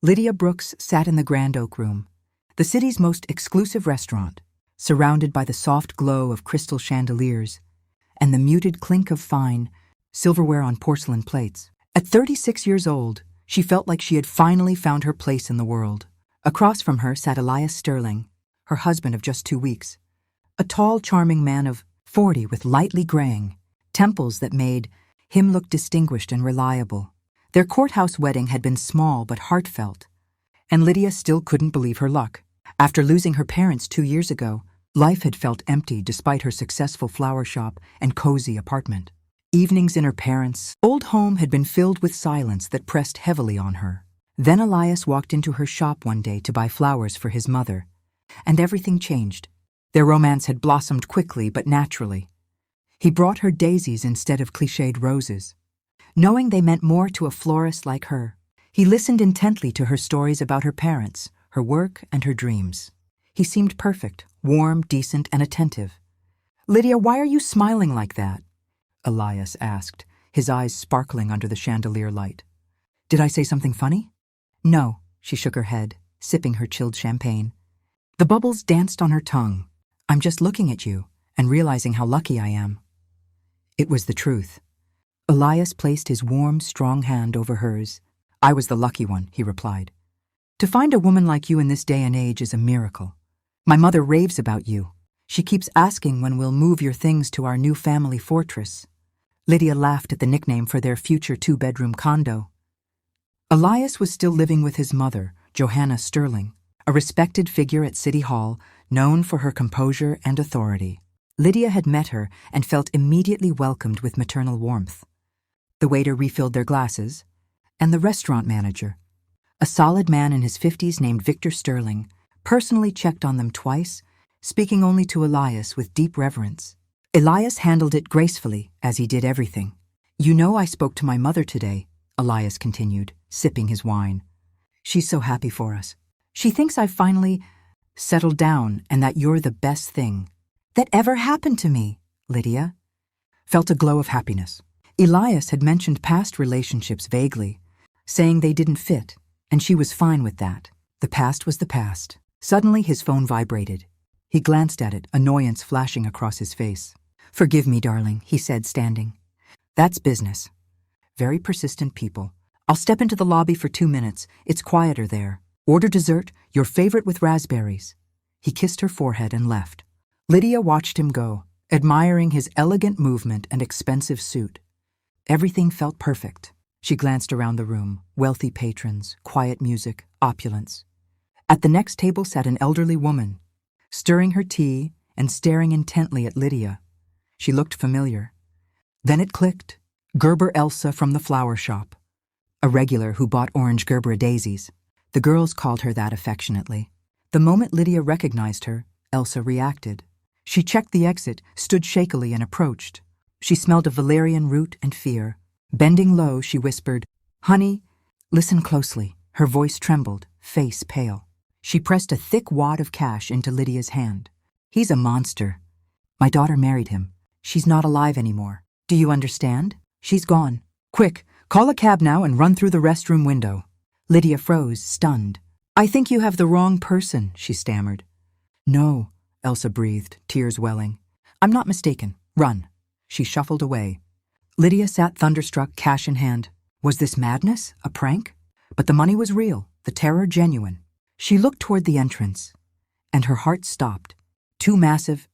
Lydia Brooks sat in the Grand Oak Room, the city's most exclusive restaurant, surrounded by the soft glow of crystal chandeliers and the muted clink of fine silverware on porcelain plates. At 36 years old, she felt like she had finally found her place in the world. Across from her sat Elias Sterling, her husband of just 2 weeks, a tall, charming man of 40 with lightly graying temples that made him look distinguished and reliable. Their courthouse wedding had been small but heartfelt, and Lydia still couldn't believe her luck. After losing her parents 2 years ago, life had felt empty despite her successful flower shop and cozy apartment. Evenings in her parents' old home had been filled with silence that pressed heavily on her. Then Elias walked into her shop one day to buy flowers for his mother, and everything changed. Their romance had blossomed quickly but naturally. He brought her daisies instead of cliched roses, knowing they meant more to a florist like her. He listened intently to her stories about her parents, her work, and her dreams. He seemed perfect, warm, decent, and attentive. "Lydia, why are you smiling like that?" Elias asked, his eyes sparkling under the chandelier light. "Did I say something funny?" "No," she shook her head, sipping her chilled champagne. The bubbles danced on her tongue. "I'm just looking at you and realizing how lucky I am." It was the truth. Elias placed his warm, strong hand over hers. "I was the lucky one," he replied. "To find a woman like you in this day and age is a miracle. My mother raves about you. She keeps asking when we'll move your things to our new family fortress." Lydia laughed at the nickname for their future 2-bedroom condo. Elias was still living with his mother, Johanna Sterling, a respected figure at City Hall, known for her composure and authority. Lydia had met her and felt immediately welcomed with maternal warmth. The waiter refilled their glasses, and the restaurant manager, a solid man in his 50s named Victor Sterling, personally checked on them twice, speaking only to Elias with deep reverence. Elias handled it gracefully, as he did everything. "You know I spoke to my mother today," Elias continued, sipping his wine. "She's so happy for us. She thinks I've finally settled down and that you're the best thing that ever happened to me." Lydia felt a glow of happiness. Elias had mentioned past relationships vaguely, saying they didn't fit, and she was fine with that. The past was the past. Suddenly his phone vibrated. He glanced at it, annoyance flashing across his face. "Forgive me, darling," he said, standing. "That's business. Very persistent people. I'll step into the lobby for 2 minutes. It's quieter there. Order dessert, your favorite with raspberries." He kissed her forehead and left. Lydia watched him go, admiring his elegant movement and expensive suit. Everything felt perfect. She glanced around the room. Wealthy patrons, quiet music, opulence. At the next table sat an elderly woman, stirring her tea and staring intently at Lydia. She looked familiar. Then it clicked. Gerber Elsa from the flower shop, a regular who bought orange Gerbera daisies. The girls called her that affectionately. The moment Lydia recognized her, Elsa reacted. She checked the exit, stood shakily, and approached. She smelled of valerian root and fear. Bending low, she whispered, "Honey, listen closely." Her voice trembled, face pale. She pressed a thick wad of cash into Lydia's hand. "He's a monster. My daughter married him. She's not alive anymore. Do you understand? She's gone. Quick, call a cab now and run through the restroom window." Lydia froze, stunned. "I think you have the wrong person," she stammered. "No," Elsa breathed, tears welling. "I'm not mistaken. Run." She shuffled away. Lydia sat thunderstruck, cash in hand. Was this madness? A prank? But the money was real, the terror genuine. She looked toward the entrance, and her heart stopped. 2 massive,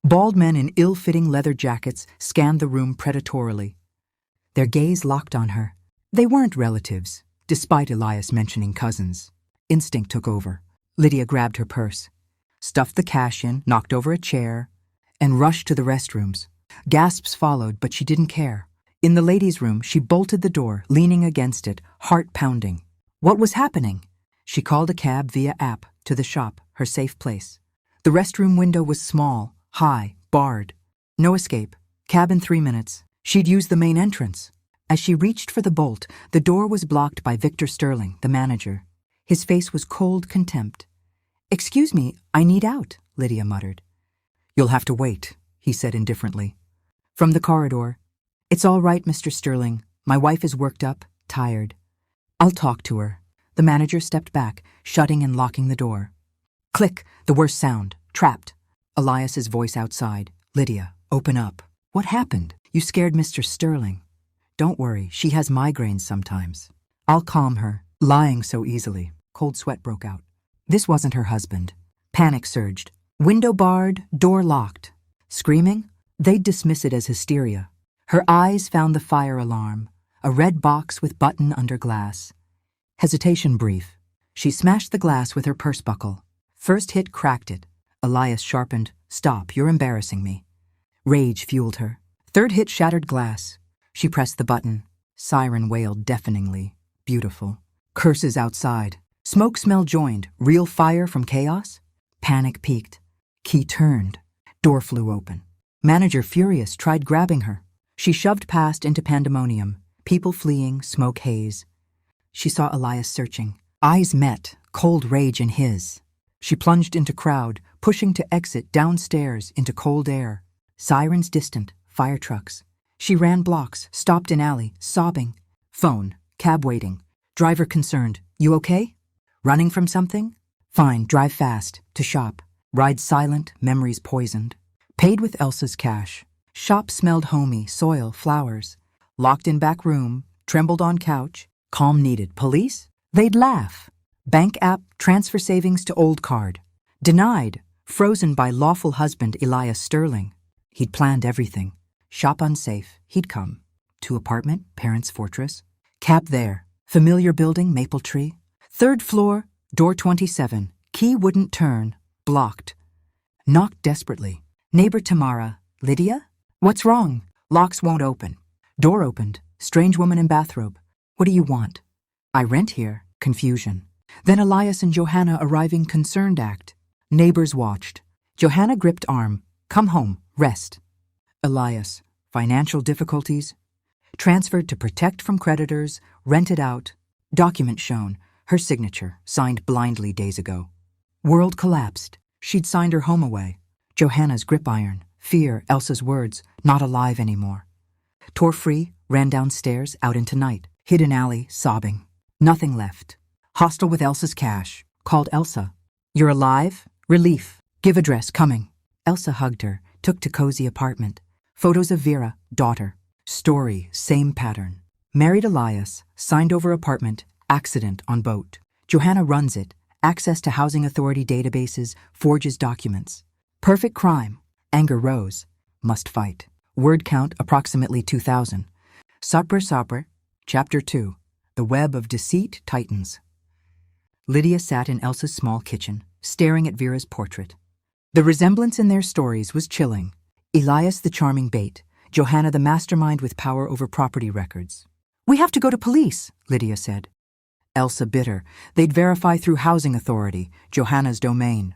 bald men in ill-fitting leather jackets scanned the room predatorily. Their gaze locked on her. They weren't relatives, despite Elias mentioning cousins. Instinct took over. Lydia grabbed her purse, stuffed the cash in, knocked over a chair, and rushed to the restrooms. Gasps followed, but she didn't care. In the ladies' room, she bolted the door, leaning against it, heart pounding. What was happening? She called a cab via app to the shop, her safe place. The restroom window was small, high, barred. No escape. Cab in 3 minutes. She'd use the main entrance. As she reached for the bolt, the door was blocked by Victor Sterling, the manager. His face was cold contempt. "Excuse me, I need out," Lydia muttered. "You'll have to wait," he said indifferently. From the corridor, "It's all right, Mr. Sterling. My wife is worked up, tired. I'll talk to her." The manager stepped back, shutting and locking the door. Click, the worst sound. Trapped. Elias's voice outside. Lydia, open up. What happened? You scared Mr. Sterling. Don't worry, she has migraines sometimes. I'll calm her. Lying so easily. Cold sweat broke out. This wasn't her husband. Panic surged. Window barred, door locked. Screaming? They'd dismiss it as hysteria. Her eyes found the fire alarm, a red box with button under glass. Hesitation brief. She smashed the glass with her purse buckle. First hit cracked it. Elias sharpened. Stop, you're embarrassing me. Rage fueled her. Third hit shattered glass. She pressed the button. Siren wailed deafeningly. Beautiful. Curses outside. Smoke smell joined. Real fire from chaos? Panic peaked. Key turned. Door flew open. Manager, furious, tried grabbing her. She shoved past into pandemonium. People fleeing, smoke haze. She saw Elias searching. Eyes met, cold rage in his. She plunged into crowd, pushing to exit downstairs into cold air. Sirens distant, fire trucks. She ran blocks, stopped in alley, sobbing. Phone, cab waiting. Driver concerned. You okay? Running from something? Fine, drive fast. To shop. Ride silent, memories poisoned. Paid with Elsa's cash. Shop smelled homey, soil, flowers. Locked in back room, trembled on couch. Calm needed. Police? They'd laugh. Bank app, transfer savings to old card. Denied. Frozen by lawful husband Elias Sterling. He'd planned everything. Shop unsafe. He'd come. To apartment, parents' fortress. Cab there. Familiar building, maple tree. Third floor, door 27. Key wouldn't turn. Blocked. Knocked desperately. Neighbor Tamara. Lydia? What's wrong? Locks won't open. Door opened. Strange woman in bathrobe. What do you want? I rent here. Confusion. Then Elias and Johanna arriving, concerned act. Neighbors watched. Johanna gripped arm. Come home. Rest. Elias. Financial difficulties. Transferred to protect from creditors. Rented out. Document shown. Her signature. Signed blindly days ago. World collapsed. She'd signed her home away. Johanna's grip iron. Fear. Elsa's words. Not alive anymore. Tore free. Ran downstairs. Out into night. Hid in alley. Sobbing. Nothing left. Hostel with Elsa's cash. Called Elsa. You're alive? Relief. Give address. Coming. Elsa hugged her. Took to cozy apartment. Photos of Vera. Daughter. Story. Same pattern. Married Elias. Signed over apartment. Accident on boat. Johanna runs it. Access to housing authority databases. Forges documents. Perfect crime. Anger rose. Must fight. Word count approximately 2,000. Sabr. Chapter 2. The web of deceit tightens. Lydia sat in Elsa's small kitchen, staring at Vera's portrait. The resemblance in their stories was chilling. Elias the charming bait, Johanna the mastermind with power over property records. We have to go to police, Lydia said. Elsa bitter. They'd verify through housing authority, Johanna's domain.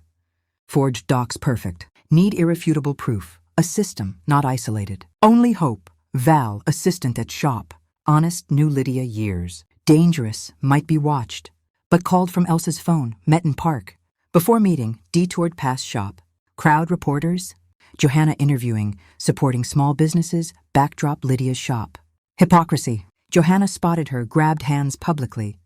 Forged docs perfect. Need irrefutable proof. A system, not isolated. Only hope. Val, assistant at shop. Honest, knew Lydia years. Dangerous, might be watched. But called from Elsa's phone, met in park. Before meeting, detoured past shop. Crowd reporters. Johanna interviewing, supporting small businesses, backdrop Lydia's shop. Hypocrisy. Johanna spotted her, grabbed hands publicly.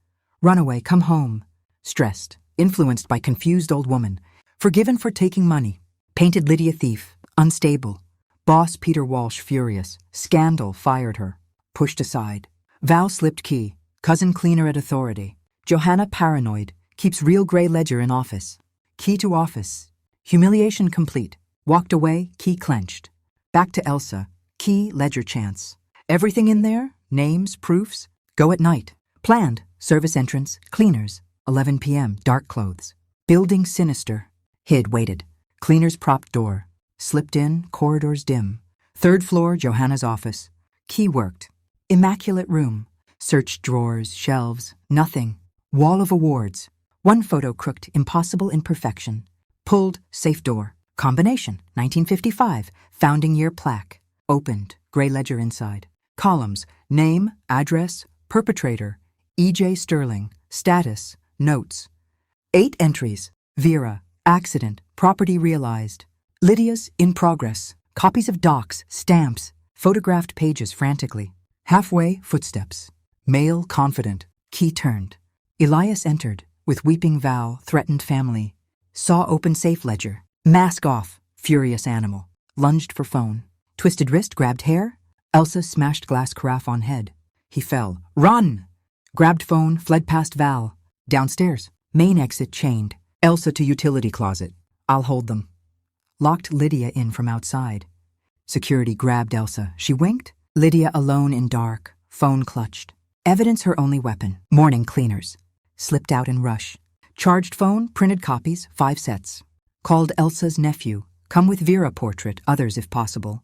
Runaway, come home. Stressed, influenced by confused old woman. Forgiven for taking money. Painted Lydia thief, unstable. Boss Peter Walsh furious. Scandal fired her. Pushed aside. Val slipped key. Cousin cleaner at authority. Johanna paranoid. Keeps real gray ledger in office. Key to office. Humiliation complete. Walked away, key clenched. Back to Elsa. Key, ledger chance. Everything in there? Names, proofs? Go at night. Planned. Service entrance. Cleaners. 11 p.m. Dark clothes. Building sinister. Hid, waited. Cleaner's propped door. Slipped in, corridors dim. Third floor, Johanna's office. Key worked. Immaculate room. Searched drawers, shelves. Nothing. Wall of awards. One photo crooked, impossible imperfection. Pulled, safe door. Combination, 1955. Founding year plaque. Opened, gray ledger inside. Columns, name, address, perpetrator. E.J. Sterling. Status, notes. 8 entries. Vera, accident, property realized. Lydia's, in progress. Copies of docs, stamps. Photographed pages frantically. Halfway, footsteps. Male, confident. Key turned. Elias entered, with weeping Val, threatened family. Saw open safe ledger. Mask off, furious animal. Lunged for phone. Twisted wrist, grabbed hair. Elsa smashed glass carafe on head. He fell. Run! Grabbed phone, fled past Val. Downstairs. Main exit chained. Elsa to utility closet. I'll hold them. Locked Lydia in from outside. Security grabbed Elsa. She winked. Lydia alone in dark. Phone clutched. Evidence her only weapon. Morning cleaners. Slipped out in rush. Charged phone, printed copies, 5 sets. Called Elsa's nephew. Come with Vera portrait, others if possible.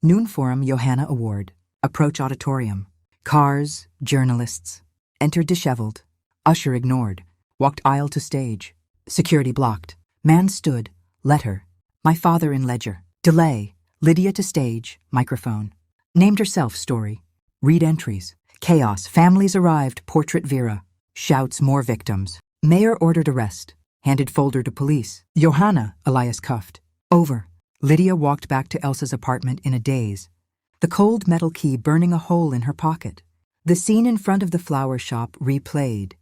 Noon forum, Johanna Award. Approach auditorium. Cars, journalists. Entered disheveled. Usher ignored. Walked aisle to stage. Security blocked. Man stood. Letter. My father in ledger. Delay. Lydia to stage. Microphone. Named herself story. Read entries. Chaos. Families arrived. Portrait Vera. Shouts more victims. Mayor ordered arrest. Handed folder to police. Johanna, Elias cuffed. Over. Lydia walked back to Elsa's apartment in a daze. The cold metal key burning a hole in her pocket. The scene in front of the flower shop replayed.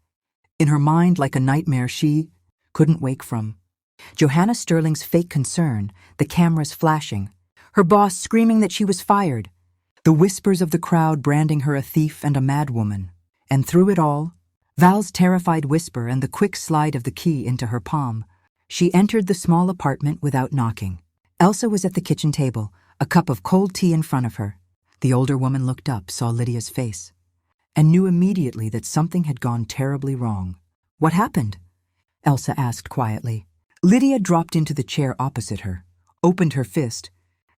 In her mind, like a nightmare she couldn't wake from. Johanna Sterling's fake concern, the cameras flashing. Her boss screaming that she was fired. The whispers of the crowd branding her a thief and a madwoman. And through it all, Val's terrified whisper and the quick slide of the key into her palm. She entered the small apartment without knocking. Elsa was at the kitchen table, a cup of cold tea in front of her. The older woman looked up, saw Lydia's face, and knew immediately that something had gone terribly wrong. What happened? Elsa asked quietly. Lydia dropped into the chair opposite her, opened her fist,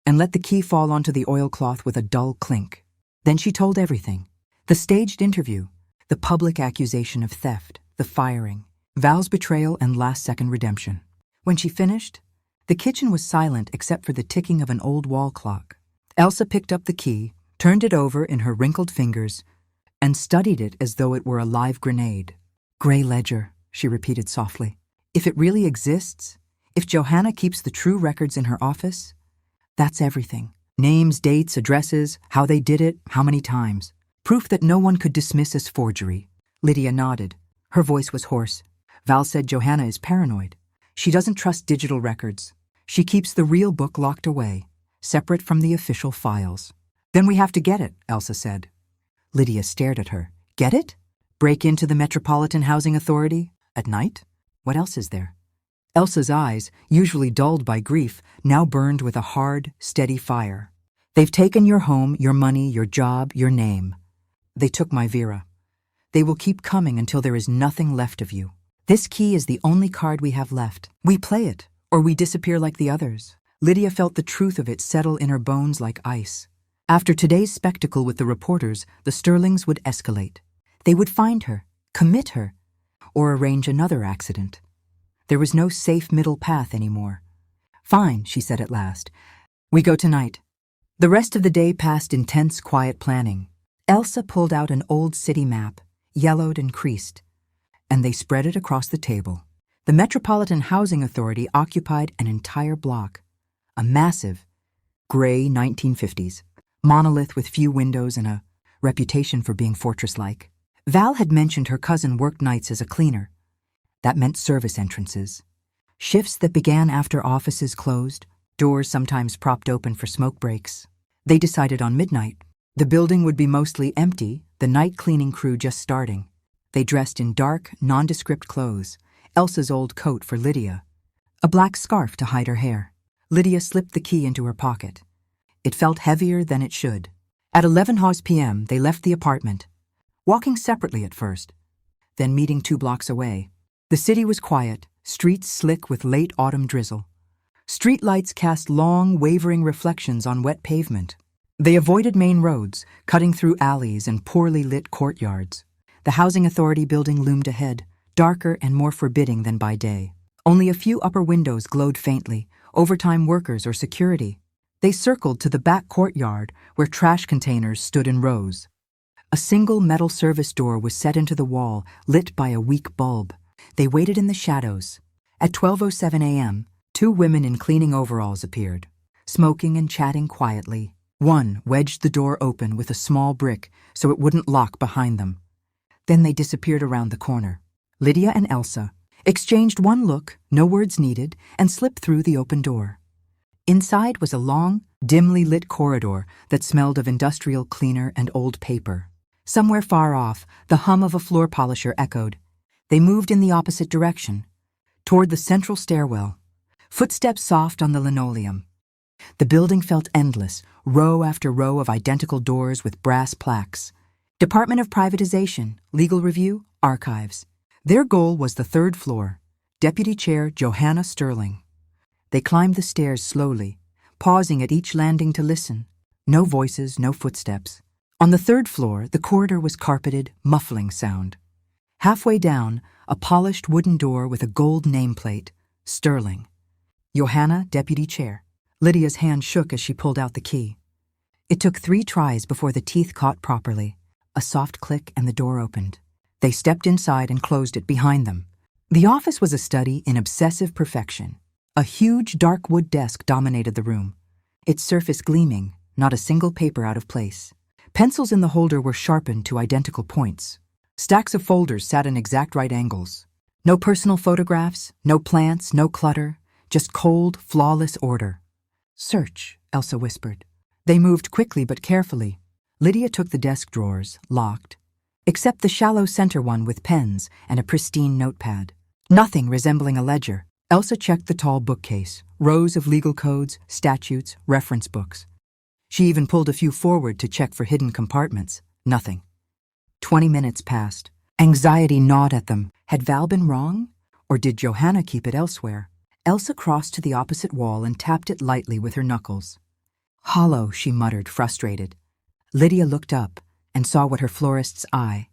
and let the key fall onto the oilcloth with a dull clink. Then she told everything. The staged interview, the public accusation of theft, the firing, Val's betrayal and last-second redemption. When she finished, the kitchen was silent except for the ticking of an old wall clock. Elsa picked up the key, turned it over in her wrinkled fingers, and studied it as though it were a live grenade. Gray ledger, she repeated softly. If it really exists, if Johanna keeps the true records in her office, that's everything. Names, dates, addresses, how they did it, how many times. Proof that no one could dismiss as forgery. Lydia nodded. Her voice was hoarse. Val said Johanna is paranoid. She doesn't trust digital records. She keeps the real book locked away, separate from the official files. Then we have to get it, Elsa said. Lydia stared at her. Get it? Break into the Metropolitan Housing Authority? At night? What else is there? Elsa's eyes, usually dulled by grief, now burned with a hard, steady fire. They've taken your home, your money, your job, your name. They took my Vera. They will keep coming until there is nothing left of you. This key is the only card we have left. We play it, or we disappear like the others. Lydia felt the truth of it settle in her bones like ice. After today's spectacle with the reporters, the Sterlings would escalate. They would find her, commit her, or arrange another accident. There was no safe middle path anymore. Fine, she said at last. We go tonight. The rest of the day passed in tense, quiet planning. Elsa pulled out an old city map, yellowed and creased, and they spread it across the table. The Metropolitan Housing Authority occupied an entire block, a massive, gray 1950s, monolith with few windows and a reputation for being fortress-like. Val had mentioned her cousin worked nights as a cleaner. That meant service entrances. Shifts that began after offices closed, doors sometimes propped open for smoke breaks. They decided on midnight. The building would be mostly empty, the night cleaning crew just starting. They dressed in dark, nondescript clothes, Elsa's old coat for Lydia, a black scarf to hide her hair. Lydia slipped the key into her pocket. It felt heavier than it should. At 11 p.m., they left the apartment, walking separately at first, then meeting 2 blocks away. The city was quiet, streets slick with late autumn drizzle. Street lights cast long, wavering reflections on wet pavement. They avoided main roads, cutting through alleys and poorly lit courtyards. The housing authority building loomed ahead, darker and more forbidding than by day. Only a few upper windows glowed faintly, overtime workers or security. They circled to the back courtyard where trash containers stood in rows. A single metal service door was set into the wall, lit by a weak bulb. They waited in the shadows. At 12:07 a.m., 2 women in cleaning overalls appeared, smoking and chatting quietly. One wedged the door open with a small brick so it wouldn't lock behind them. Then they disappeared around the corner. Lydia and Elsa exchanged one look, no words needed, and slipped through the open door. Inside was a long, dimly lit corridor that smelled of industrial cleaner and old paper. Somewhere far off, the hum of a floor polisher echoed. They moved in the opposite direction, toward the central stairwell, footsteps soft on the linoleum. The building felt endless, row after row of identical doors with brass plaques. Department of Privatization, Legal Review, Archives. Their goal was the third floor, Deputy Chair Johanna Sterling. They climbed the stairs slowly, pausing at each landing to listen. No voices, no footsteps. On the third floor, the corridor was carpeted, muffling sound. Halfway down, a polished wooden door with a gold nameplate, Sterling. Johanna, Deputy Chair. Lydia's hand shook as she pulled out the key. It took 3 tries before the teeth caught properly. A soft click and the door opened. They stepped inside and closed it behind them. The office was a study in obsessive perfection. A huge dark wood desk dominated the room, its surface gleaming, not a single paper out of place. Pencils in the holder were sharpened to identical points. Stacks of folders sat in exact right angles. No personal photographs, no plants, no clutter, just cold, flawless order. "Search," Elsa whispered. They moved quickly but carefully. Lydia took the desk drawers, locked, except the shallow center one with pens and a pristine notepad. Nothing resembling a ledger. Elsa checked the tall bookcase, rows of legal codes, statutes, reference books. She even pulled a few forward to check for hidden compartments. Nothing. 20 minutes passed. Anxiety gnawed at them. Had Val been wrong? Or did Johanna keep it elsewhere? Elsa crossed to the opposite wall and tapped it lightly with her knuckles. "Hollow," she muttered, frustrated. Lydia looked up and saw what her florist's eye,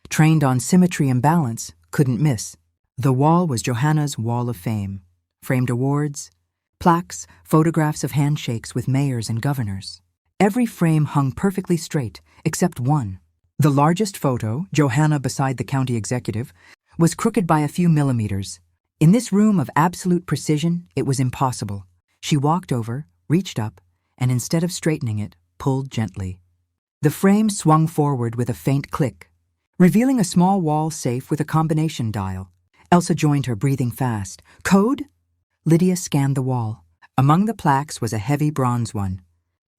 trained on symmetry and balance, couldn't miss. The wall was Johanna's wall of fame. Framed awards, plaques, photographs of handshakes with mayors and governors. Every frame hung perfectly straight, except one. The largest photo, Johanna beside the county executive, was crooked by a few millimeters. In this room of absolute precision, it was impossible. She walked over, reached up, and instead of straightening it, pulled gently. The frame swung forward with a faint click, revealing a small wall safe with a combination dial. Elsa joined her, breathing fast. "Code?" Lydia scanned the wall. Among the plaques was a heavy bronze one.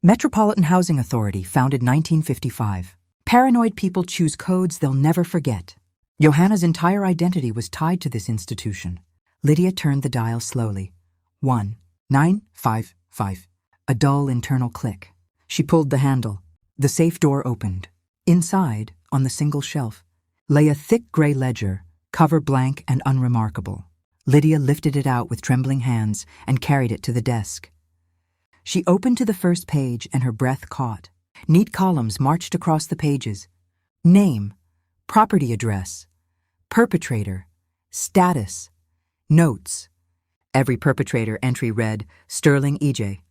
Metropolitan Housing Authority, founded 1955. Paranoid people choose codes they'll never forget. Johanna's entire identity was tied to this institution. Lydia turned the dial slowly. 1955. A dull internal click. She pulled the handle. The safe door opened. Inside, on the single shelf, lay a thick gray ledger, cover blank and unremarkable. Lydia lifted it out with trembling hands and carried it to the desk. She opened to the first page and her breath caught. Neat columns marched across the pages. Name, property address, perpetrator, status, notes. Every perpetrator entry read, Sterling E.J.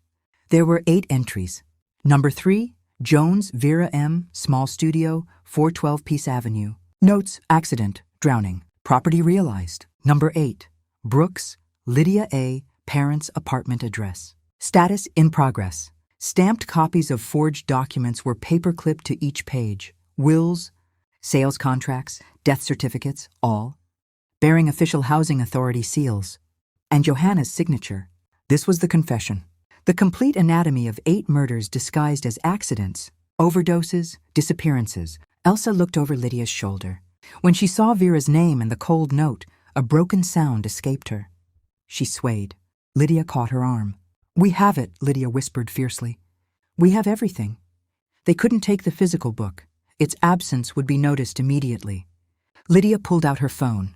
There were 8 entries. Number 3, Jones Vera M., small studio, 412 Peace Avenue. Notes, accident, drowning. Property realized. Number 8, Brooks, Lydia A., parents' apartment address. Status in progress. Stamped copies of forged documents were paper-clipped to each page. Wills, sales contracts, death certificates, all, bearing official housing authority seals. And Johanna's signature. This was the confession. The complete anatomy of 8 murders disguised as accidents, overdoses, disappearances. Elsa looked over Lydia's shoulder. When she saw Vera's name and the cold note, a broken sound escaped her. She swayed. Lydia caught her arm. "We have it," Lydia whispered fiercely. "We have everything. They couldn't take the physical book. Its absence would be noticed immediately." Lydia pulled out her phone.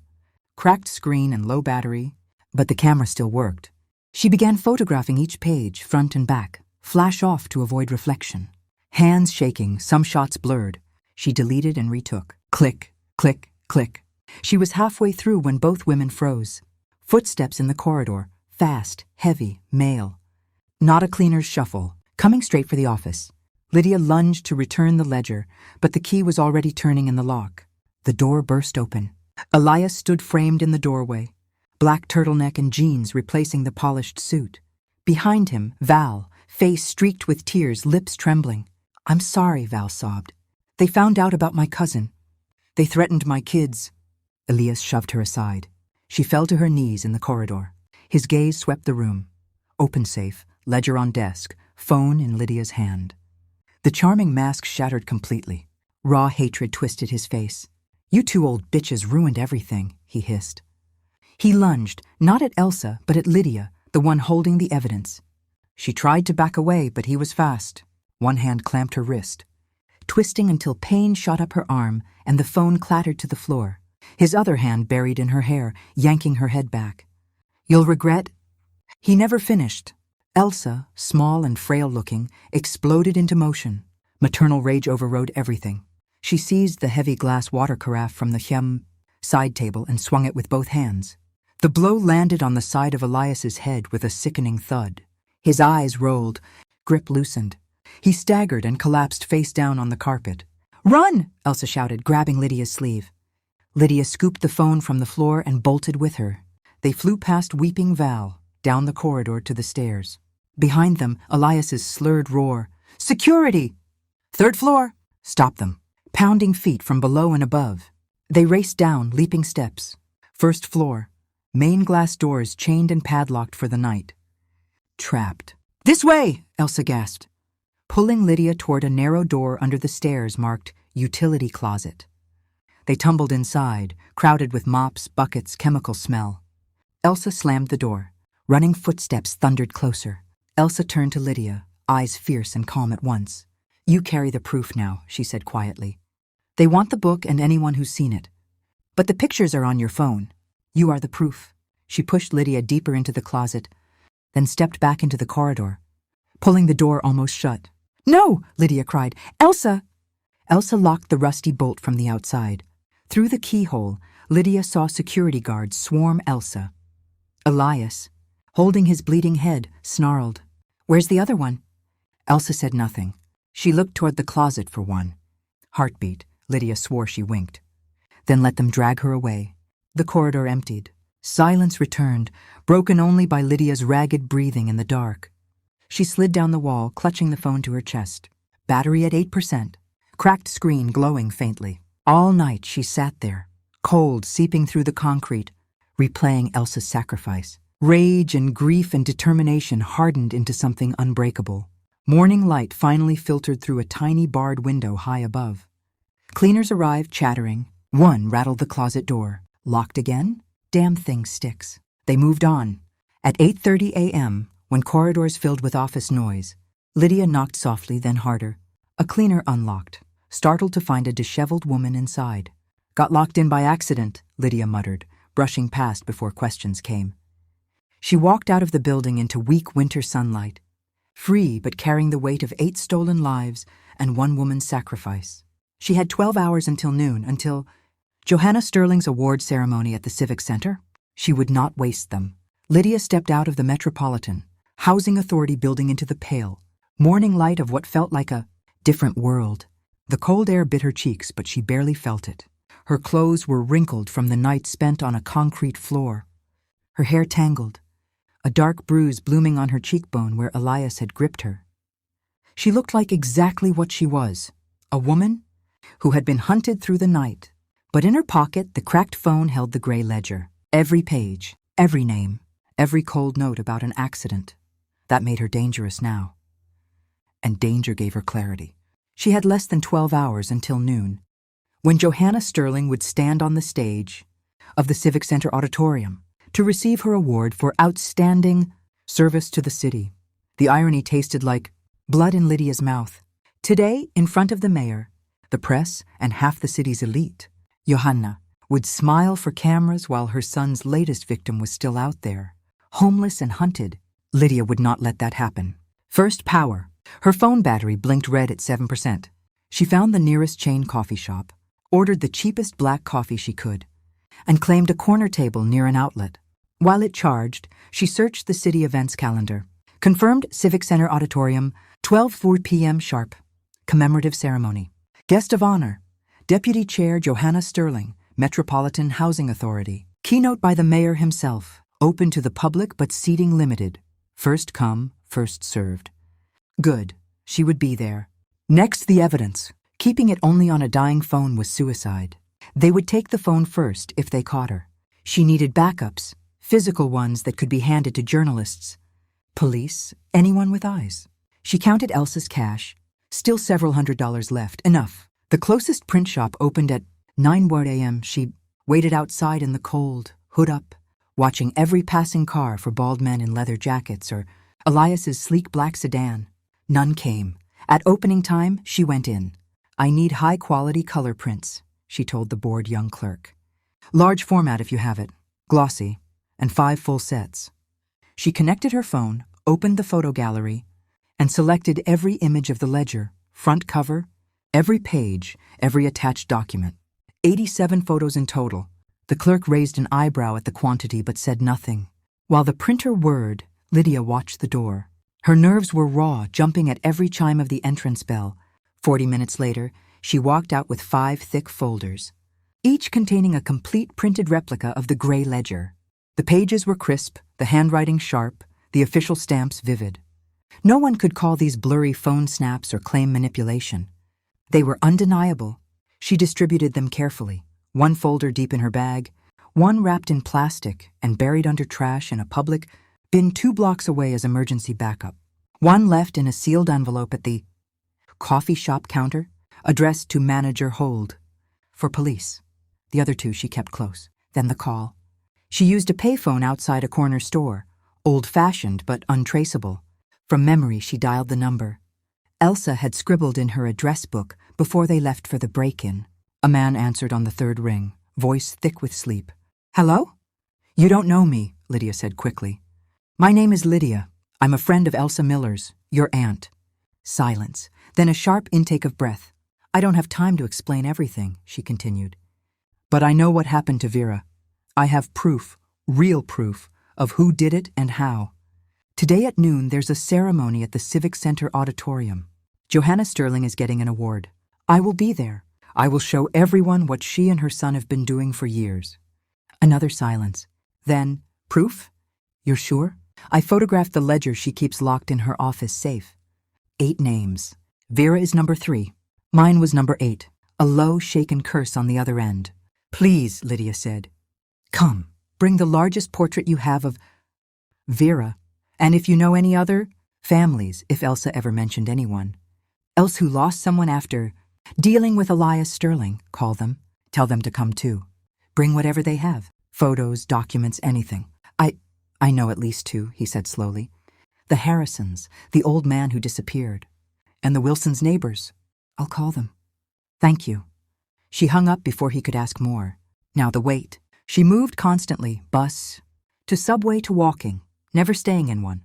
Cracked screen and low battery, but the camera still worked. She began photographing each page, front and back, flash off to avoid reflection. Hands shaking, some shots blurred. She deleted and retook. Click, click, click. She was halfway through when both women froze. Footsteps in the corridor, fast, heavy, male. Not a cleaner's shuffle, coming straight for the office. Lydia lunged to return the ledger, but the key was already turning in the lock. The door burst open. Elias stood framed in the doorway, black turtleneck and jeans replacing the polished suit. Behind him, Val, face streaked with tears, lips trembling. "I'm sorry," Val sobbed. "They found out about my cousin. They threatened my kids." Elias shoved her aside. She fell to her knees in the corridor. His gaze swept the room. Open safe, ledger on desk, phone in Lydia's hand. The charming mask shattered completely. Raw hatred twisted his face. "You two old bitches ruined everything," he hissed. He lunged, not at Elsa, but at Lydia, the one holding the evidence. She tried to back away, but he was fast. One hand clamped her wrist, twisting until pain shot up her arm and the phone clattered to the floor. His other hand buried in her hair, yanking her head back. "You'll regret—" He never finished. Elsa, small and frail-looking, exploded into motion. Maternal rage overrode everything. She seized the heavy glass water carafe from the side table and swung it with both hands. The blow landed on the side of Elias's head with a sickening thud. His eyes rolled, grip loosened. He staggered and collapsed face down on the carpet. "Run!" Elsa shouted, grabbing Lydia's sleeve. Lydia scooped the phone from the floor and bolted with her. They flew past weeping Val, down the corridor to the stairs. Behind them, Elias's slurred roar. "Security! Third floor!" "Stop them!" Pounding feet from below and above. They raced down, leaping steps. First floor. Main glass doors chained and padlocked for the night. Trapped. "This way!" Elsa gasped, pulling Lydia toward a narrow door under the stairs marked utility closet. They tumbled inside, crowded with mops, buckets, chemical smell. Elsa slammed the door. Running footsteps thundered closer. Elsa turned to Lydia, eyes fierce and calm at once. "You carry the proof now," she said quietly. "They want the book and anyone who's seen it. But the pictures are on your phone. You are the proof." She pushed Lydia deeper into the closet, then stepped back into the corridor, pulling the door almost shut. "No!" Lydia cried. "Elsa!" Elsa locked the rusty bolt from the outside. Through the keyhole, Lydia saw security guards swarm Elsa. Elias, holding his bleeding head, snarled, "Where's the other one?" Elsa said nothing. She looked toward the closet for one. Heartbeat. Lydia swore she winked. Then let them drag her away. The corridor emptied. Silence returned, broken only by Lydia's ragged breathing in the dark. She slid down the wall, clutching the phone to her chest. Battery at 8%. Cracked screen glowing faintly. All night she sat there, cold seeping through the concrete, replaying Elsa's sacrifice. Rage and grief and determination hardened into something unbreakable. Morning light finally filtered through a tiny barred window high above. Cleaners arrived, chattering. One rattled the closet door. Locked again? Damn thing sticks. They moved on. At 8:30 a.m., when corridors filled with office noise, Lydia knocked softly, then harder. A cleaner unlocked, startled to find a disheveled woman inside. "Got locked in by accident," Lydia muttered, brushing past before questions came. She walked out of the building into weak winter sunlight, free but carrying the weight of 8 stolen lives and 1 woman's sacrifice. She had 12 hours until noon, until Johanna Sterling's award ceremony at the Civic Center. She would not waste them. Lydia stepped out of the Metropolitan, Housing Authority building into the pale, morning light of what felt like a different world. The cold air bit her cheeks, but she barely felt it. Her clothes were wrinkled from the night spent on a concrete floor. Her hair tangled, a dark bruise blooming on her cheekbone where Elias had gripped her. She looked like exactly what she was, a woman who had been hunted through the night. But in her pocket, the cracked phone held the gray ledger. Every page, every name, every cold note about an accident. That made her dangerous now. And danger gave her clarity. She had less than 12 hours until noon, when Johanna Sterling would stand on the stage of the Civic Center auditorium to receive her award for outstanding service to the city. The irony tasted like blood in Lydia's mouth. Today, in front of the mayor, the press, and half the city's elite, Johanna would smile for cameras while her son's latest victim was still out there, homeless and hunted. Lydia would not let that happen. First, power. Her phone battery blinked red at 7%. She found the nearest chain coffee shop, ordered the cheapest black coffee she could, and claimed a corner table near an outlet. While it charged, she searched the city events calendar. Confirmed Civic Center Auditorium, 12:04 p.m. sharp. Commemorative ceremony. Guest of honor, Deputy Chair Johanna Sterling, Metropolitan Housing Authority. Keynote by the mayor himself. Open to the public but seating limited. First come, first served. Good. She would be there. Next, the evidence. Keeping it only on a dying phone was suicide. They would take the phone first if they caught her. She needed backups, physical ones that could be handed to journalists, police, anyone with eyes. She counted Elsa's cash, still several $100s left, enough. The closest print shop opened at 9 a.m. She waited outside in the cold, hood up, watching every passing car for bald men in leather jackets or Elias's sleek black sedan. None came. At opening time, she went in. "I need high-quality color prints," she told the bored young clerk. "Large format if you have it, glossy, and 5 full sets." She connected her phone, opened the photo gallery, and selected every image of the ledger, front cover, every page, every attached document. 87 photos in total. The clerk raised an eyebrow at the quantity but said nothing. While the printer whirred, Lydia watched the door. Her nerves were raw, jumping at every chime of the entrance bell. 40 minutes later, she walked out with 5 thick folders, each containing a complete printed replica of the gray ledger. The pages were crisp, the handwriting sharp, the official stamps vivid. No one could call these blurry phone snaps or claim manipulation. They were undeniable. She distributed them carefully, one folder deep in her bag, one wrapped in plastic and buried under trash in a public bin 2 blocks away as emergency backup. One left in a sealed envelope at the coffee shop counter, addressed to Manager Hold, for police. The other 2 she kept close. Then the call. She used a payphone outside a corner store, old-fashioned but untraceable. From memory, she dialed the number. Elsa had scribbled in her address book before they left for the break-in. A man answered on the 3rd ring, voice thick with sleep. "Hello?" "You don't know me," Lydia said quickly. "My name is Lydia. I'm a friend of Elsa Miller's, your aunt." Silence, then a sharp intake of breath. "I don't have time to explain everything," she continued. "But I know what happened to Vera. I have proof, real proof, of who did it and how. Today at noon, there's a ceremony at the Civic Center Auditorium. Johanna Sterling is getting an award. I will be there. I will show everyone what she and her son have been doing for years." Another silence. Then, "Proof? You're sure?" "I photographed the ledger she keeps locked in her office safe. 8 names. Vera is number 3. Mine was number 8. A low, shaken curse on the other end. "Please," Lydia said. "Come, bring the largest portrait you have of Vera, and if you know any other families, if Elsa ever mentioned anyone else who lost someone after dealing with Elias Sterling, call them. Tell them to come too. Bring whatever they have. Photos, documents, anything. I know at least 2, he said slowly. The Harrisons, the old man who disappeared, and the Wilsons' neighbors. I'll call them. Thank you." She hung up before he could ask more. Now the wait. She moved constantly, bus, to subway to walking, never staying in one.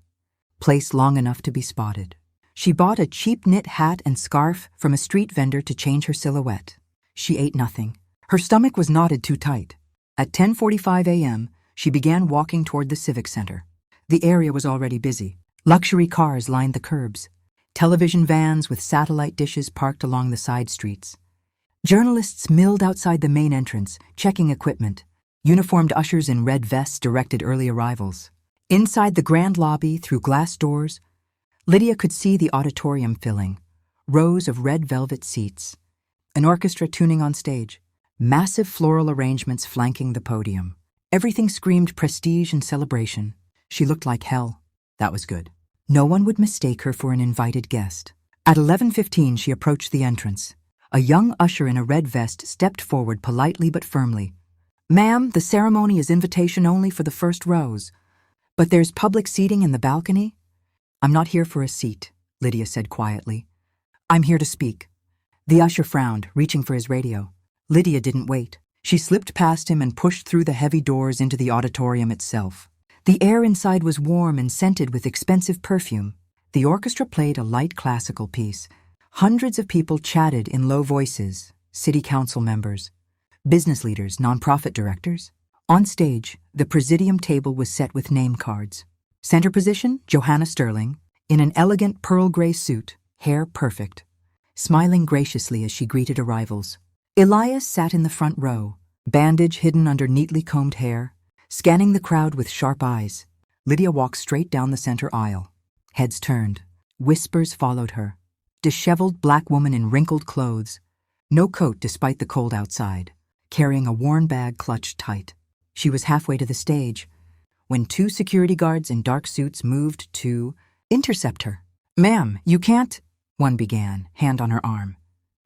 Place long enough to be spotted. She bought a cheap knit hat and scarf from a street vendor to change her silhouette. She ate nothing. Her stomach was knotted too tight. At 10:45 a.m., she began walking toward the Civic Center. The area was already busy. Luxury cars lined the curbs. Television vans with satellite dishes parked along the side streets. Journalists milled outside the main entrance, checking equipment. Uniformed ushers in red vests directed early arrivals. Inside the grand lobby, through glass doors, Lydia could see the auditorium filling. Rows of red velvet seats. An orchestra tuning on stage. Massive floral arrangements flanking the podium. Everything screamed prestige and celebration. She looked like hell. That was good. No one would mistake her for an invited guest. At 11:15, she approached the entrance. A young usher in a red vest stepped forward politely but firmly. "Ma'am, the ceremony is invitation only for the first rows. But there's public seating in the balcony." "I'm not here for a seat," Lydia said quietly. "I'm here to speak." The usher frowned, reaching for his radio. Lydia didn't wait. She slipped past him and pushed through the heavy doors into the auditorium itself. The air inside was warm and scented with expensive perfume. The orchestra played a light classical piece. Hundreds of people chatted in low voices, city council members, business leaders, nonprofit directors. On stage, the presidium table was set with name cards. Center position, Johanna Sterling, in an elegant pearl gray suit, hair perfect, smiling graciously as she greeted arrivals. Elias sat in the front row, bandage hidden under neatly combed hair, scanning the crowd with sharp eyes. Lydia walked straight down the center aisle. Heads turned. Whispers followed her. Disheveled black woman in wrinkled clothes. No coat despite the cold outside. carrying a worn bag clutched tight. She was halfway to the stage when two security guards in dark suits moved to intercept her. "Ma'am, you can't," one began, hand on her arm.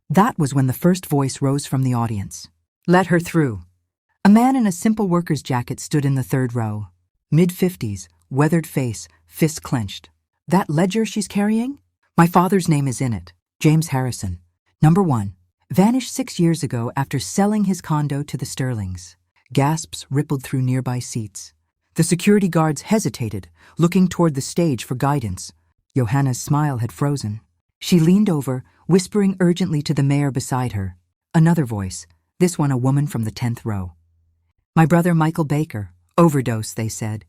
That was when the first voice rose from the audience. "Let her through." A man in a simple worker's jacket stood in the third row. Mid-50s, weathered face, fists clenched. "That ledger she's carrying? My father's name is in it. James Harrison. Number 1. Vanished 6 years ago after selling his condo to the Sterlings." Gasps rippled through nearby seats. The security guards hesitated, looking toward the stage for guidance. Johanna's smile had frozen. She leaned over, whispering urgently to the mayor beside her. Another voice, this one a woman from the 10th row. "My brother Michael Baker. Overdose, they said.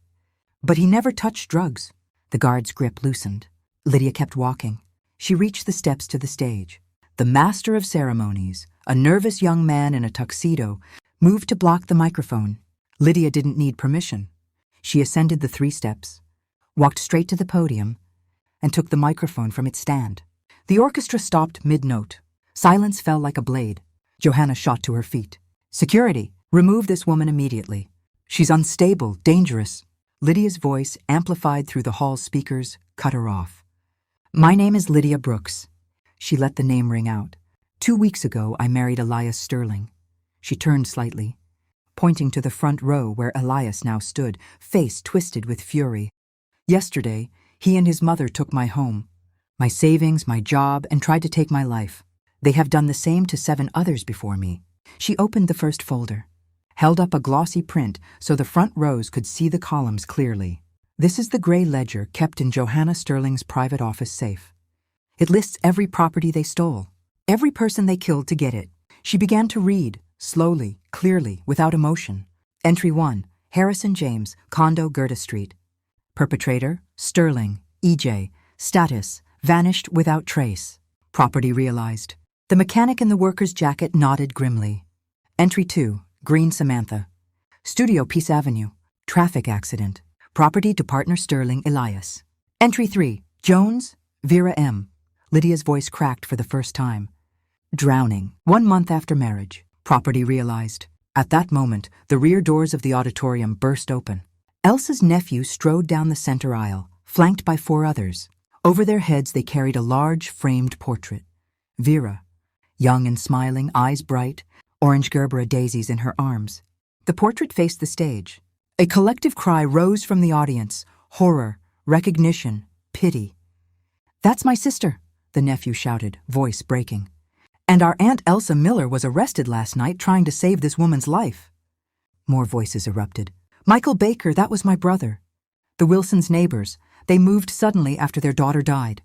But he never touched drugs." The guard's grip loosened. Lydia kept walking. She reached the steps to the stage. The master of ceremonies, a nervous young man in a tuxedo, moved to block the microphone. Lydia didn't need permission. She ascended the 3 steps, walked straight to the podium, and took the microphone from its stand. The orchestra stopped mid-note. Silence fell like a blade. Johanna shot to her feet. "Security, remove this woman immediately. She's unstable, dangerous." Lydia's voice, amplified through the hall's speakers, cut her off. "My name is Lydia Brooks." She let the name ring out. 2 weeks ago, I married Elias Sterling." She turned slightly, pointing to the front row where Elias now stood, face twisted with fury. "Yesterday, he and his mother took my home, my savings, my job, and tried to take my life. They have done the same to 7 others before me." She opened the first folder, held up a glossy print so the front rows could see the columns clearly. "This is the gray ledger kept in Johanna Sterling's private office safe. It lists every property they stole, every person they killed to get it." She began to read, slowly, clearly, without emotion. Entry 1, Harrison James, condo Gerda Street. Perpetrator, Sterling, EJ. Status, vanished without trace. Property realized. The mechanic in the worker's jacket nodded grimly. Entry 2, Green Samantha. Studio Peace Avenue. Traffic accident. Property to partner Sterling, Elias. Entry 3, Jones, Vera M. Lydia's voice cracked for the first time. Drowning, 1 month after marriage. Property realized. At that moment, the rear doors of the auditorium burst open. Elsa's nephew strode down the center aisle, flanked by 4 others. Over their heads they carried a large framed portrait. Vera, young and smiling, eyes bright, orange Gerbera daisies in her arms. The portrait faced the stage. A collective cry rose from the audience. Horror, recognition, pity. "That's my sister," the nephew shouted, voice breaking. "And our Aunt Elsa Miller was arrested last night trying to save this woman's life." More voices erupted. "Michael Baker, that was my brother. The Wilsons' neighbors. They moved suddenly after their daughter died."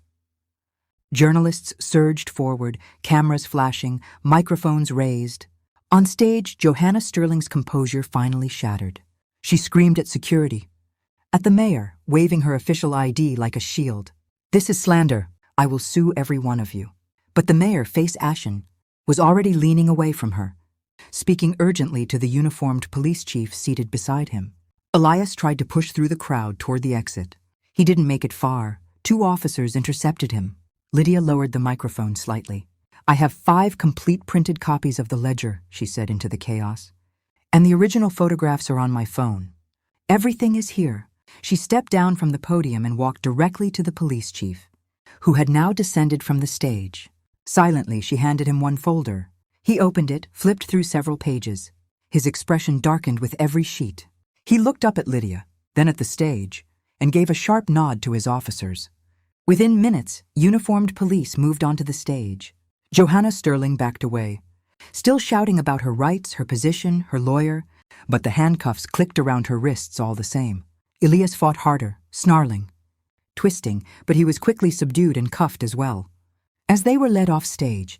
Journalists surged forward, cameras flashing, microphones raised. On stage, Johanna Sterling's composure finally shattered. She screamed at security, at the mayor, waving her official ID like a shield. "This is slander. I will sue every one of you." But the mayor, face ashen, was already leaning away from her, speaking urgently to the uniformed police chief seated beside him. Elias tried to push through the crowd toward the exit. He didn't make it far. 2 officers intercepted him. Lydia lowered the microphone slightly. "I have 5 complete printed copies of the ledger," she said into the chaos. "And the original photographs are on my phone. Everything is here." She stepped down from the podium and walked directly to the police chief, who had now descended from the stage. Silently, she handed him 1 folder. He opened it, flipped through several pages. His expression darkened with every sheet. He looked up at Lydia, then at the stage, and gave a sharp nod to his officers. Within minutes, uniformed police moved onto the stage. Johanna Sterling backed away, still shouting about her rights, her position, her lawyer, but the handcuffs clicked around her wrists all the same. Elias fought harder, snarling, twisting, but he was quickly subdued and cuffed as well. As they were led off stage,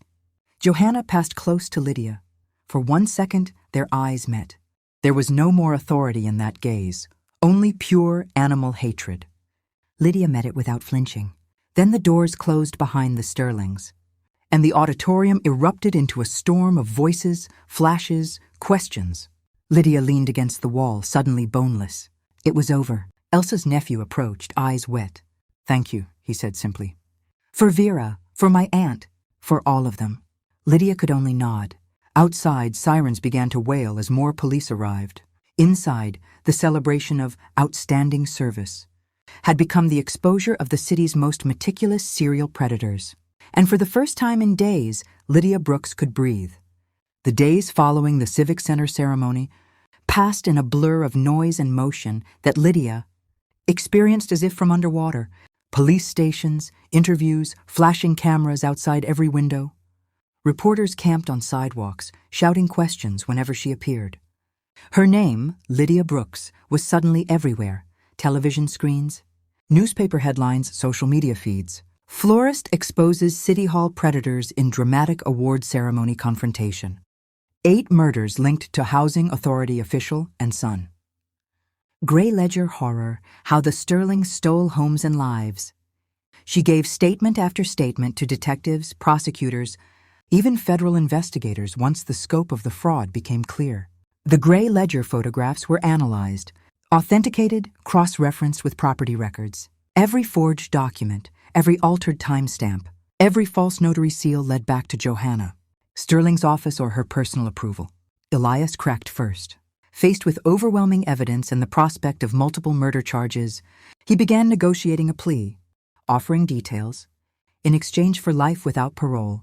Johanna passed close to Lydia. For 1 second, their eyes met. There was no more authority in that gaze, only pure animal hatred. Lydia met it without flinching. Then the doors closed behind the Sterlings, and the auditorium erupted into a storm of voices, flashes, questions. Lydia leaned against the wall, suddenly boneless. It was over. Elsa's nephew approached, eyes wet. "Thank you," he said simply. "For Vera, for my aunt, for all of them." Lydia could only nod. Outside, sirens began to wail as more police arrived. Inside, the celebration of outstanding service had become the exposure of the city's most meticulous serial predators. And for the first time in days, Lydia Brooks could breathe. The days following the Civic Center ceremony passed in a blur of noise and motion that Lydia experienced as if from underwater. Police stations, interviews, flashing cameras outside every window. Reporters camped on sidewalks, shouting questions whenever she appeared. Her name, Lydia Brooks, was suddenly everywhere. Television screens, newspaper headlines, social media feeds. Florist exposes City Hall predators in dramatic award ceremony confrontation. 8 murders linked to housing authority official and son. Gray Ledger horror, how the Sterling stole homes and lives. She gave statement after statement to detectives, prosecutors, even federal investigators once the scope of the fraud became clear. The Gray Ledger photographs were analyzed, authenticated, cross-referenced with property records. Every forged document, every altered timestamp, every false notary seal led back to Johanna, Sterling's office or her personal approval. Elias cracked first. Faced with overwhelming evidence and the prospect of multiple murder charges, he began negotiating a plea, offering details, in exchange for life without parole,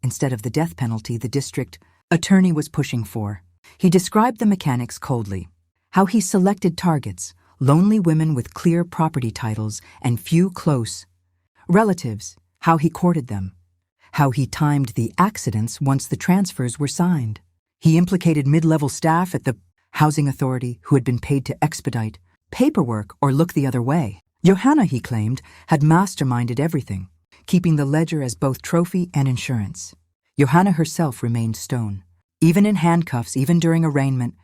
instead of the death penalty the district attorney was pushing for. He described the mechanics coldly, how he selected targets, lonely women with clear property titles and few close relatives, how he courted them, how he timed the accidents once the transfers were signed. He implicated mid-level staff at the housing authority who had been paid to expedite paperwork or look the other way. Johanna, he claimed, had masterminded everything, keeping the ledger as both trophy and insurance. Johanna herself remained stone. Even in handcuffs, even during arraignment,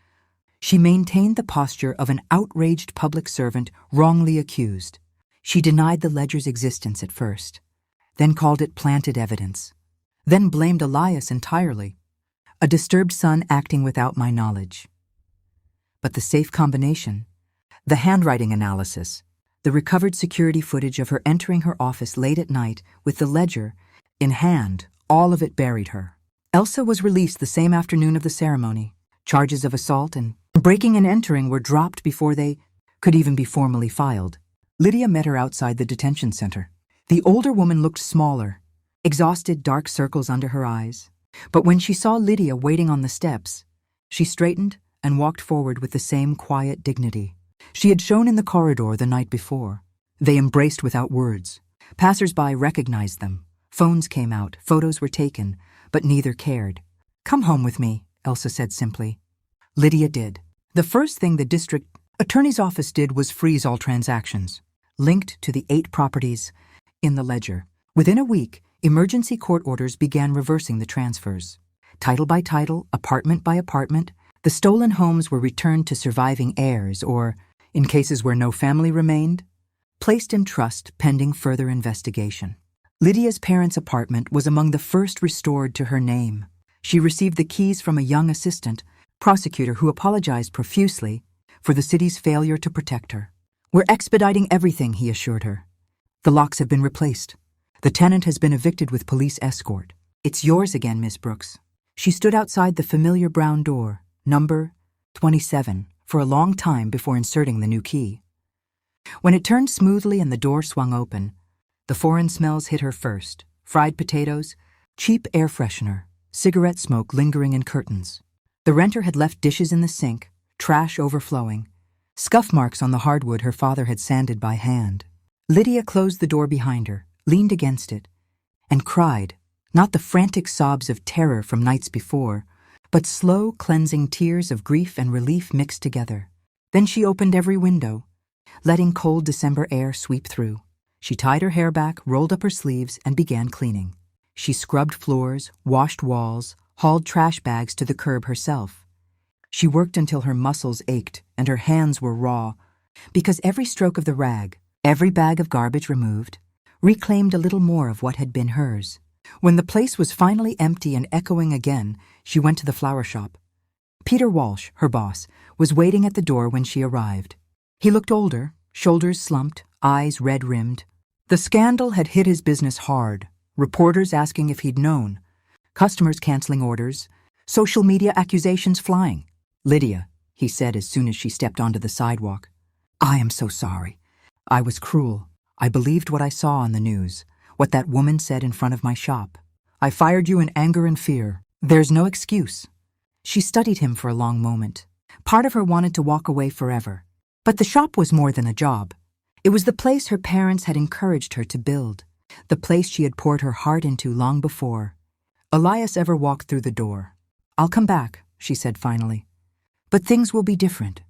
she maintained the posture of an outraged public servant wrongly accused. She denied the ledger's existence at first, then called it planted evidence, then blamed Elias entirely, a disturbed son acting without my knowledge. But the safe combination, the handwriting analysis, the recovered security footage of her entering her office late at night with the ledger in hand, all of it buried her. Elsa was released the same afternoon of the ceremony. Charges of assault and breaking and entering were dropped before they could even be formally filed. Lydia met her outside the detention center. The older woman looked smaller, exhausted, dark circles under her eyes. But when she saw Lydia waiting on the steps, she straightened and walked forward with the same quiet dignity she had shown in the corridor the night before. They embraced without words. Passers-by recognized them. Phones came out, photos were taken, but neither cared. "Come home with me," Elsa said simply. Lydia did. The first thing the district attorney's office did was freeze all transactions linked to the 8 properties in the ledger. Within a week, emergency court orders began reversing the transfers. Title by title, apartment by apartment, the stolen homes were returned to surviving heirs or, in cases where no family remained, placed in trust pending further investigation. Lydia's parents' apartment was among the first restored to her name. She received the keys from a young assistant prosecutor who apologized profusely for the city's failure to protect her. "We're expediting everything," he assured her. "The locks have been replaced. The tenant has been evicted with police escort. It's yours again, Miss Brooks." She stood outside the familiar brown door, number 27, for a long time before inserting the new key. When it turned smoothly and the door swung open, the foreign smells hit her first: fried potatoes, cheap air freshener, cigarette smoke lingering in curtains. The renter had left dishes in the sink, trash overflowing, scuff marks on the hardwood her father had sanded by hand. Lydia closed the door behind her, leaned against it, and cried, not the frantic sobs of terror from nights before, but slow, cleansing tears of grief and relief mixed together. Then she opened every window, letting cold December air sweep through. She tied her hair back, rolled up her sleeves, and began cleaning. She scrubbed floors, washed walls, hauled trash bags to the curb herself. She worked until her muscles ached and her hands were raw, because every stroke of the rag, every bag of garbage removed, reclaimed a little more of what had been hers. When the place was finally empty and echoing again, she went to the flower shop. Peter Walsh, her boss, was waiting at the door when she arrived. He looked older, shoulders slumped, eyes red-rimmed. The scandal had hit his business hard, reporters asking if he'd known, customers canceling orders, Social media accusations flying. Lydia, he said as soon as she stepped onto the sidewalk. I am so sorry. I was cruel. I believed what I saw on the news, what that woman said in front of my shop. I fired you in anger and fear. There's no excuse. She studied him for a long moment. Part of her wanted to walk away forever. But the shop was more than a job. It was the place her parents had encouraged her to build, the place she had poured her heart into long before. Elias ever walked through the door. I'll come back, she said finally. But things will be different.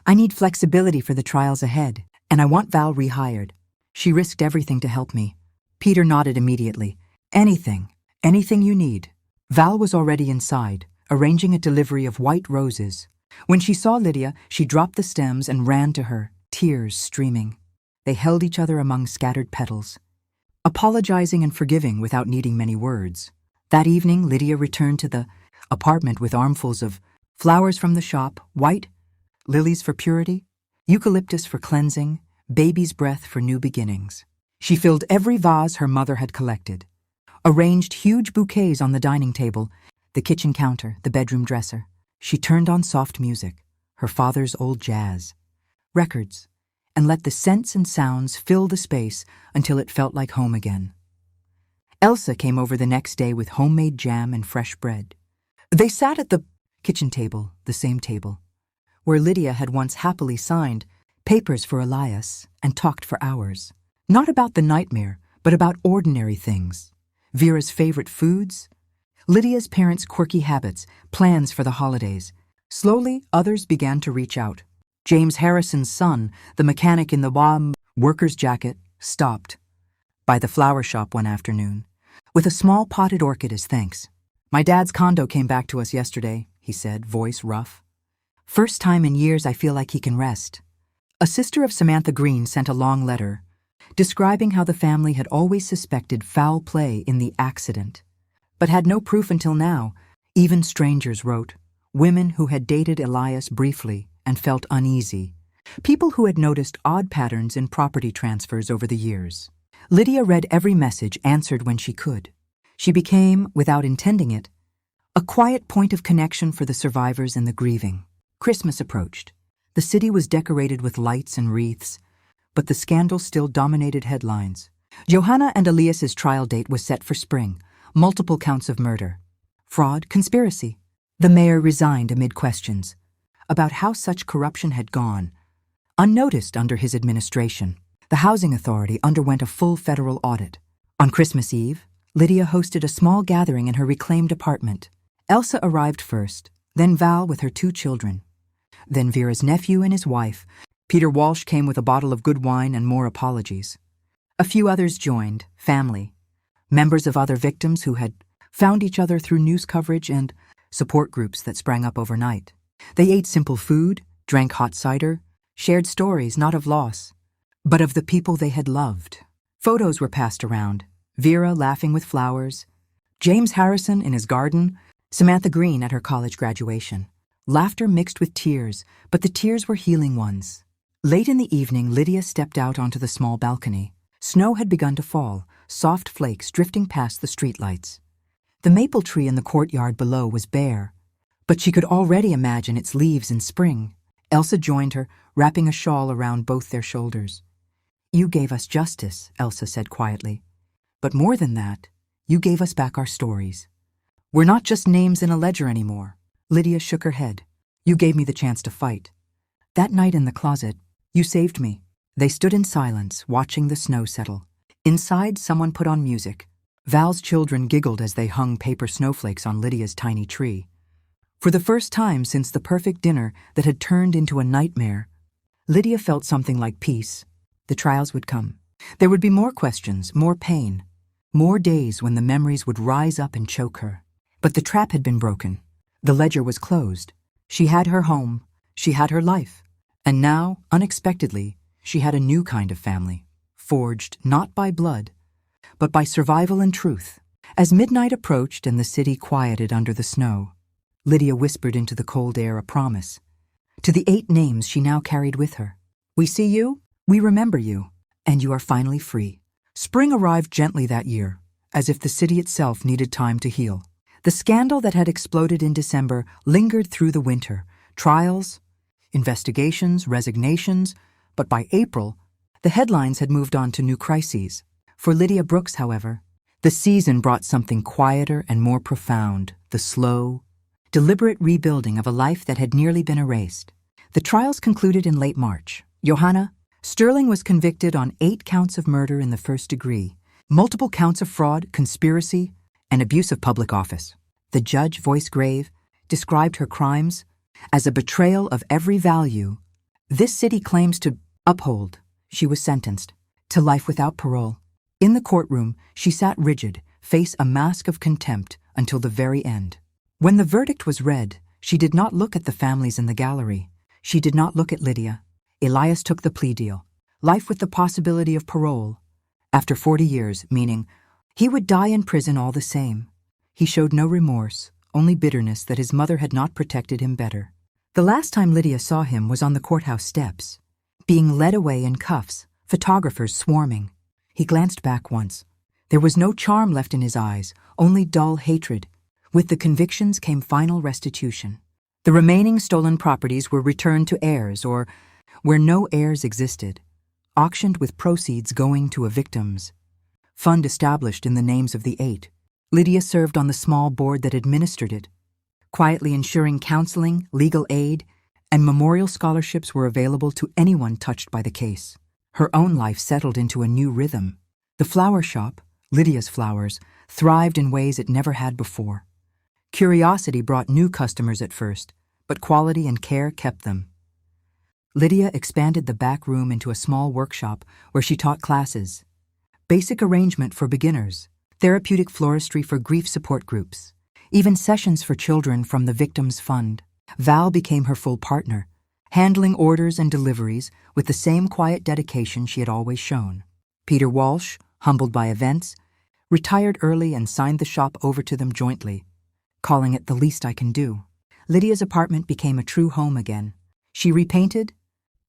I need flexibility for the trials ahead, and I want Val rehired. She risked everything to help me. Peter nodded immediately. Anything you need. Val was already inside, arranging a delivery of white roses. When she saw Lydia, she dropped the stems and ran to her, tears streaming. They held each other among scattered petals, apologizing and forgiving without needing many words. That evening, Lydia returned to the apartment with armfuls of flowers from the shop, white, lilies for purity, eucalyptus for cleansing, baby's breath for new beginnings. She filled every vase her mother had collected, arranged huge bouquets on the dining table, the kitchen counter, the bedroom dresser. She turned on soft music, her father's old jazz, records, and let the scents and sounds fill the space until it felt like home again. Elsa came over the next day with homemade jam and fresh bread. They sat at the kitchen table, the same table, where Lydia had once happily signed papers for Elias and talked for hours. Not about the nightmare, but about ordinary things. Vera's favorite foods, Lydia's parents' quirky habits, plans for the holidays. Slowly, others began to reach out. James Harrison's son, the mechanic in the WAM worker's jacket, stopped by the flower shop one afternoon with a small potted orchid as thanks. My dad's condo came back to us yesterday, he said, voice rough. First time in years I feel like he can rest. A sister of Samantha Green sent a long letter describing how the family had always suspected foul play in the accident, but had no proof until now. Even strangers wrote, women who had dated Elias briefly and felt uneasy, people who had noticed odd patterns in property transfers over the years. Lydia read every message, answered when she could. She became, without intending it, a quiet point of connection for the survivors and the grieving. Christmas approached. The city was decorated with lights and wreaths, but the scandal still dominated headlines. Johanna and Elias's trial date was set for spring, multiple counts of murder, fraud, conspiracy. The mayor resigned amid questions about how such corruption had gone unnoticed under his administration. The housing authority underwent a full federal audit. On Christmas Eve, Lydia hosted a small gathering in her reclaimed apartment. Elsa arrived first, then Val with her 2 children, then Vera's nephew and his wife. Peter Walsh came with a bottle of good wine and more apologies. A few others joined, family, members of other victims who had found each other through news coverage and support groups that sprang up overnight. They ate simple food, drank hot cider, shared stories not of loss, but of the people they had loved. Photos were passed around, Vera laughing with flowers, James Harrison in his garden, Samantha Green at her college graduation. Laughter mixed with tears, but the tears were healing ones. Late in the evening, Lydia stepped out onto the small balcony. Snow had begun to fall, soft flakes drifting past the streetlights. The maple tree in the courtyard below was bare, but she could already imagine its leaves in spring. Elsa joined her, wrapping a shawl around both their shoulders. You gave us justice, Elsa said quietly. But more than that, you gave us back our stories. We're not just names in a ledger anymore. Lydia shook her head. You gave me the chance to fight. That night in the closet, you saved me. They stood in silence, watching the snow settle. Inside, someone put on music. Val's children giggled as they hung paper snowflakes on Lydia's tiny tree. For the first time since the perfect dinner that had turned into a nightmare, Lydia felt something like peace. The trials would come. There would be more questions, more pain, more days when the memories would rise up and choke her. But the trap had been broken. The ledger was closed. She had her home. She had her life. And now, unexpectedly, she had a new kind of family, forged not by blood, but by survival and truth. As midnight approached and the city quieted under the snow, Lydia whispered into the cold air a promise. To the 8 names she now carried with her. We see you, we remember you, and you are finally free. Spring arrived gently that year, as if the city itself needed time to heal. The scandal that had exploded in December lingered through the winter. Trials, investigations, resignations, but by April, the headlines had moved on to new crises. For Lydia Brooks, however, the season brought something quieter and more profound, the slow, deliberate rebuilding of a life that had nearly been erased. The trials concluded in late March. Johanna Sterling was convicted on 8 counts of murder in the first degree, multiple counts of fraud, conspiracy, and abuse of public office. The judge, voice grave, described her crimes as a betrayal of every value this city claims to uphold. She was sentenced to life without parole. In the courtroom, she sat rigid, face a mask of contempt until the very end. When the verdict was read, she did not look at the families in the gallery. She did not look at Lydia. Elias took the plea deal, life with the possibility of parole. After 40 years, meaning he would die in prison all the same. He showed no remorse, only bitterness that his mother had not protected him better. The last time Lydia saw him was on the courthouse steps, being led away in cuffs, photographers swarming. He glanced back once. There was no charm left in his eyes, only dull hatred. With the convictions came final restitution. The remaining stolen properties were returned to heirs, or where no heirs existed, auctioned with proceeds going to a victim's fund established in the names of the 8. Lydia served on the small board that administered it, quietly ensuring counseling, legal aid, and memorial scholarships were available to anyone touched by the case. Her own life settled into a new rhythm. The flower shop, Lydia's Flowers, thrived in ways it never had before. Curiosity brought new customers at first, but quality and care kept them. Lydia expanded the back room into a small workshop where she taught classes. Basic arrangement for beginners, therapeutic floristry for grief support groups, even sessions for children from the Victims Fund. Val became her full partner, handling orders and deliveries with the same quiet dedication she had always shown. Peter Walsh, humbled by events, retired early and signed the shop over to them jointly, calling it the least I can do. Lydia's apartment became a true home again. She repainted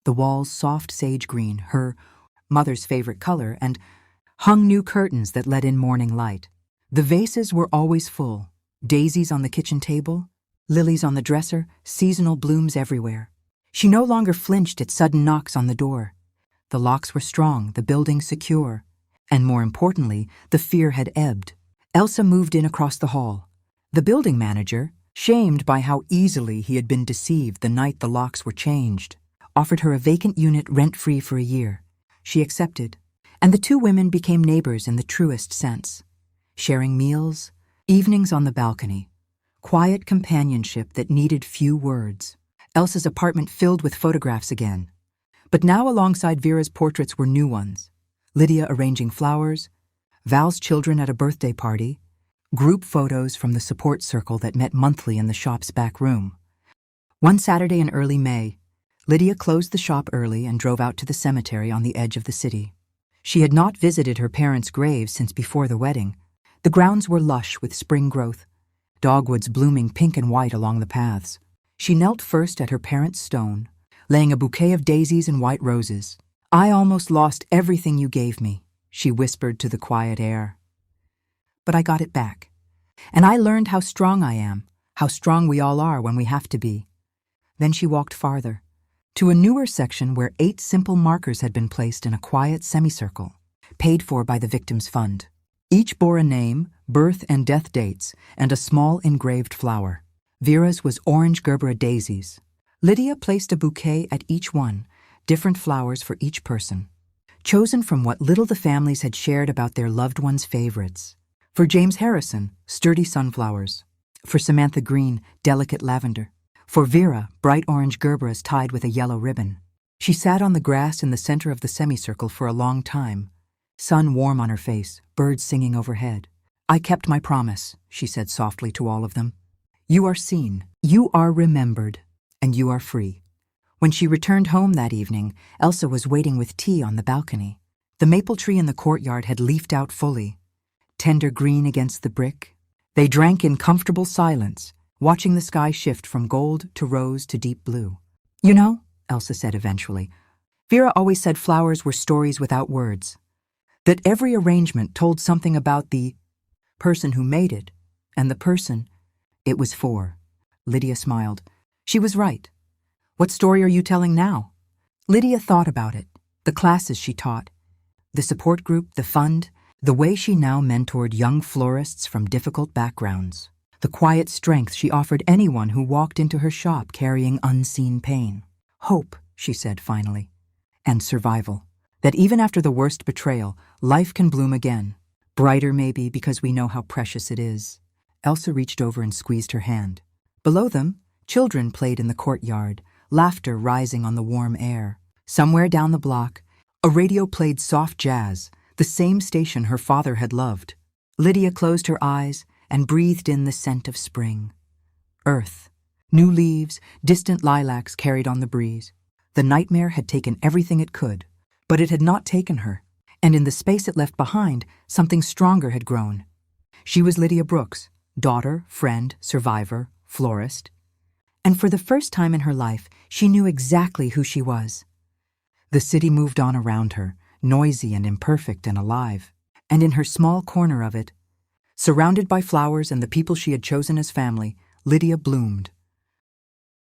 the walls soft sage green, her mother's favorite color, and hung new curtains that let in morning light. The vases were always full, daisies on the kitchen table, lilies on the dresser, seasonal blooms everywhere. She no longer flinched at sudden knocks on the door. The locks were strong, the building secure, and more importantly, the fear had ebbed. Elsa moved in across the hall. The building manager, shamed by how easily he had been deceived the night the locks were changed, offered her a vacant unit rent-free for a year. She accepted, and the two women became neighbors in the truest sense, sharing meals, evenings on the balcony, quiet companionship that needed few words. Elsa's apartment filled with photographs again, but now alongside Vera's portraits were new ones. Lydia arranging flowers, Val's children at a birthday party, group photos from the support circle that met monthly in the shop's back room. One Saturday in early May, Lydia closed the shop early and drove out to the cemetery on the edge of the city. She had not visited her parents' graves since before the wedding. The grounds were lush with spring growth, dogwoods blooming pink and white along the paths. She knelt first at her parents' stone, laying a bouquet of daisies and white roses. "I almost lost everything you gave me," she whispered to the quiet air. "But I got it back. And I learned how strong I am, how strong we all are when we have to be." Then she walked farther, to a newer section where 8 simple markers had been placed in a quiet semicircle, paid for by the Victims Fund. Each bore a name, birth and death dates, and a small engraved flower. Vera's was orange gerbera daisies. Lydia placed a bouquet at each one, different flowers for each person, chosen from what little the families had shared about their loved ones' favorites. For James Harrison, sturdy sunflowers. For Samantha Green, delicate lavender. For Vera, bright orange gerberas tied with a yellow ribbon. She sat on the grass in the center of the semicircle for a long time, sun warm on her face, birds singing overhead. "I kept my promise," she said softly to all of them. "You are seen, you are remembered, and you are free." When she returned home that evening, Elsa was waiting with tea on the balcony. The maple tree in the courtyard had leafed out fully, tender green against the brick. They drank in comfortable silence, watching the sky shift from gold to rose to deep blue. "You know," Elsa said eventually, "Vera always said flowers were stories without words, that every arrangement told something about the person who made it, And the person? It was 4. Lydia smiled. She was right. What story are you telling now? Lydia thought about it, the classes she taught, the support group, the fund, the way she now mentored young florists from difficult backgrounds, the quiet strength she offered anyone who walked into her shop carrying unseen pain. Hope, she said finally, and survival. That even after the worst betrayal, life can bloom again. Brighter maybe because we know how precious it is. Elsa reached over and squeezed her hand. Below them, children played in the courtyard, laughter rising on the warm air. Somewhere down the block, a radio played soft jazz, the same station her father had loved. Lydia closed her eyes and breathed in the scent of spring. Earth. New leaves, distant lilacs carried on the breeze. The nightmare had taken everything it could, but it had not taken her, and in the space it left behind, something stronger had grown. She was Lydia Brooks, daughter, friend, survivor, florist. And for the first time in her life, she knew exactly who she was. The city moved on around her, noisy and imperfect and alive. And in her small corner of it, surrounded by flowers and the people she had chosen as family, Lydia bloomed.